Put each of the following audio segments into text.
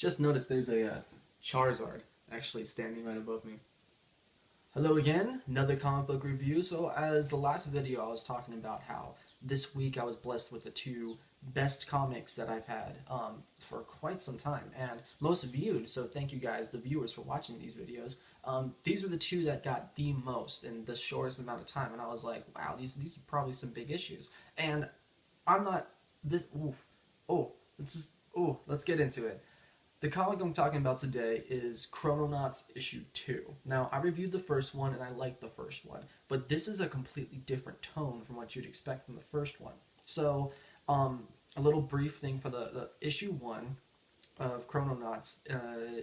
Just noticed there's a Charizard actually standing right above me. Hello again, another comic book review. So as the last video I was talking about how this week I was blessed with the two best comics that I've had for quite some time and most viewed, so thank you guys, the viewers, for watching these videos. These were the two that got the most in the shortest amount of time, and I was like, wow, these are probably some big issues. And I'm not, this, ooh, oh, let's get into it. The comic I'm talking about today is Chrononaughts issue 2. Now, I reviewed the first one and I liked the first one, but this is a completely different tone from what you'd expect from the first one. So, a little brief thing for the issue 1 of Chrononaughts.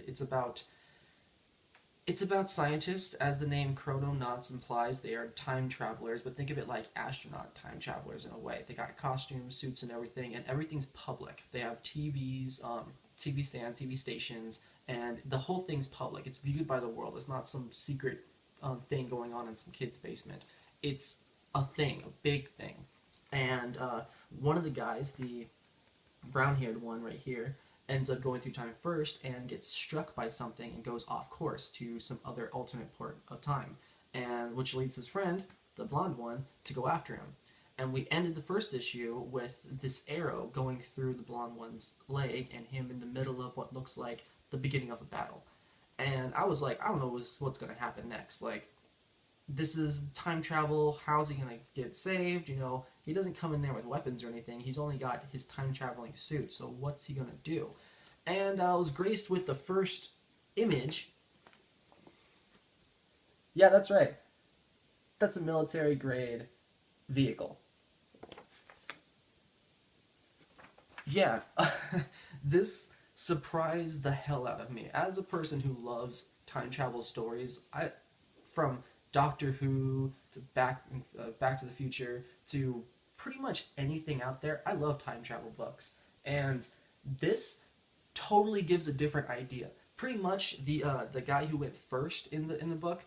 It's about scientists, as the name Chrononauts implies. They are time travelers, but think of it like astronaut time travelers in a way. They got costumes, suits, and everything's public. They have TVs, TV stands, TV stations, and the whole thing's public. It's viewed by the world. It's not some secret thing going on in some kid's basement. It's a thing, a big thing. And one of the guys, the brown-haired one right here, ends up going through time first and gets struck by something and goes off course to some other alternate part of time, and which leads his friend, the blonde one, to go after him. And we ended the first issue with this arrow going through the blonde one's leg and him in the middle of what looks like the beginning of a battle. And I was like, I don't know what's going to happen next. Like, this is time travel. How's he going to get saved? You know, he doesn't come in there with weapons or anything. He's only got his time traveling suit. So what's he going to do? And I was graced with the first image. Yeah, that's right. That's a military grade vehicle. Yeah, this surprised the hell out of me. As a person who loves time travel stories, from Doctor Who to Back to the Future to pretty much anything out there, I love time travel books. And this totally gives a different idea. Pretty much the guy who went first in the book,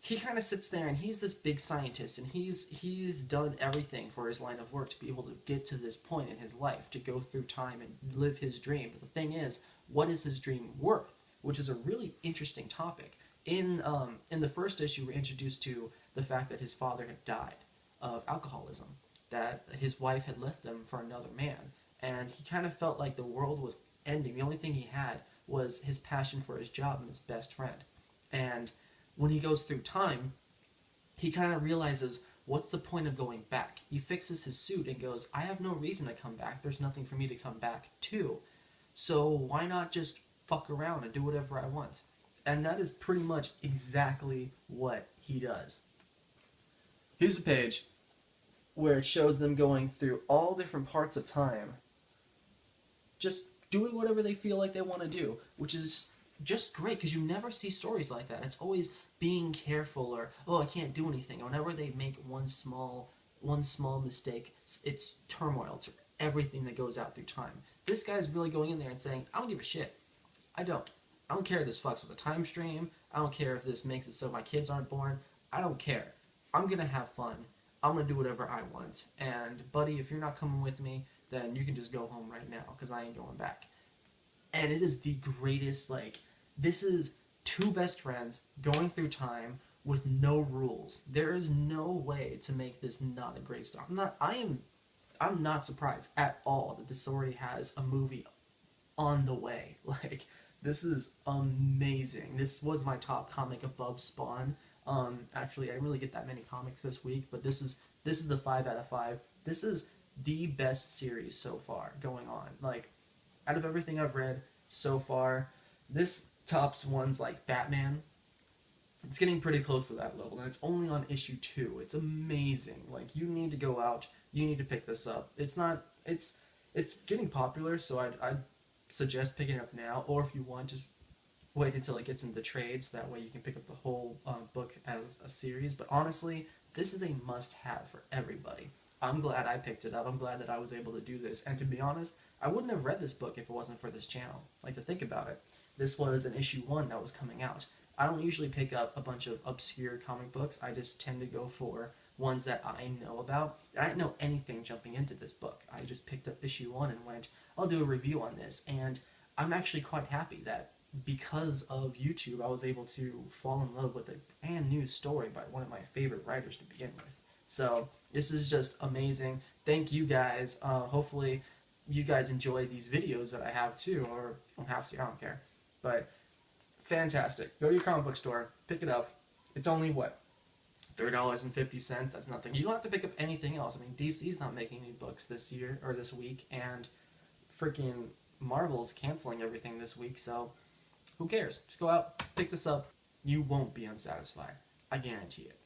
he kind of sits there and he's this big scientist, and he's done everything for his line of work to be able to get to this point in his life, to go through time and live his dream. But the thing is, what is his dream worth? Which is a really interesting topic. In the first issue, we're introduced to the fact that his father had died of alcoholism, that his wife had left them for another man, and he kind of felt like the world was ending. The only thing he had was his passion for his job and his best friend. And when he goes through time, he kind of realizes, what's the point of going back? He fixes his suit and goes, I have no reason to come back. There's nothing for me to come back to. So why not just fuck around and do whatever I want? And that is pretty much exactly what he does. Here's a page where it shows them going through all different parts of time, just doing whatever they feel like they want to do, which is just great, because you never see stories like that. It's always being careful, or, oh, I can't do anything. Whenever they make one small mistake, it's turmoil to everything that goes out through time. This guy's really going in there and saying, I don't give a shit. I don't care if this fucks with the time stream. I don't care if this makes it so my kids aren't born. I don't care. I'm gonna have fun. I'm gonna do whatever I want. And buddy, if you're not coming with me, then you can just go home right now, because I ain't going back. And it is the greatest, like, this is two best friends going through time with no rules. There is no way to make this not a great story. I'm not surprised at all that this already has a movie on the way. Like, this is amazing. This was my top comic above Spawn. Actually, I didn't really get that many comics this week, but this is the 5 out of 5. This is the best series so far going on. Like, out of everything I've read so far, this tops ones like Batman. It's getting pretty close to that level, and it's only on issue 2. It's amazing. Like, you need to go out, you need to pick this up. It's getting popular, so I'd suggest picking it up now, or if you want, just wait until it gets into trades. That way you can pick up the whole book as a series. But honestly, this is a must-have for everybody. I'm glad I picked it up. I'm glad that I was able to do this. And to be honest, I wouldn't have read this book if it wasn't for this channel. Like, to think about it, this was an issue 1 that was coming out. I don't usually pick up a bunch of obscure comic books. I just tend to go for ones that I know about. I didn't know anything jumping into this book. I just picked up issue 1 and went, I'll do a review on this. And I'm actually quite happy that because of YouTube, I was able to fall in love with a brand new story by one of my favorite writers to begin with. So this is just amazing. Thank you guys. Hopefully, you guys enjoy these videos that I have too, or you don't have to. I don't care. But fantastic. Go to your comic book store, pick it up. It's only what, $3.50. That's nothing. You don't have to pick up anything else. I mean, DC's not making any books this year or this week, and freaking Marvel's canceling everything this week. So who cares? Just go out, pick this up. You won't be unsatisfied. I guarantee it.